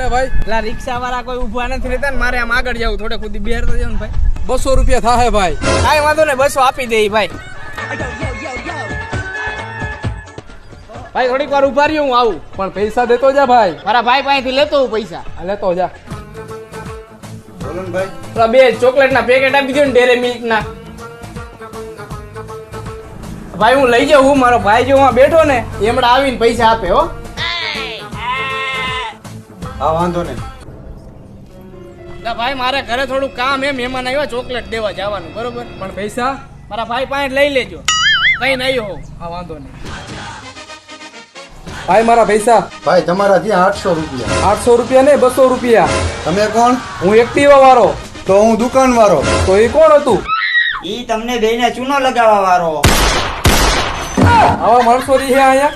અરે ભાઈ પેલા રિક્ષા વાળા કોઈ ઉભા નથી રહેતા ને મારે આમ આગળ જવું થોડે ખુદ બિહાર તો જવું ભાઈ 200 રૂપિયા થાય ભાઈ કાંઈ વાંધો ને 200 આપી દે ભાઈ ભાઈ થોડીક વાર ઉભા રહ્યો હું આવું પણ પૈસા દેતો જા ભાઈ મારા ભાઈ પાસેથી લેતો હું પૈસા આ લેતો જા બોલો ને ભાઈ પેલા 2 ચોકલેટ ના પેકેટ આપી દો ને ડેરી મિલ્ક ના ભાઈ હું લઈ જાઉં મારો ભાઈ જો બેઠો ને એમડા આવીને પૈસા આપે હો હા વાંધો નહીં ભાઈ મારે ઘરે થોડું કામ એમ મહેમાન આવ્યા ચોકલેટ દેવા જવાનું બરોબર પણ પૈસા મારા ભાઈ પાસે લઈ લેજો કઈ નહીં હો હા વાંધો નહીં ભાઈ મારા પૈસા ભાઈ તમારા ત્યાં 800 રૂપિયા 800 રૂપિયા ને 200 રૂપિયા તમે કોણ? હું એક્ટિવા વાળો તો હું દુકાન વાળો. તો એ કોણ હતું ઈ તમને બેને ચૂનો લગાવવા વાળો. આવા માણસો રહી અહીંયા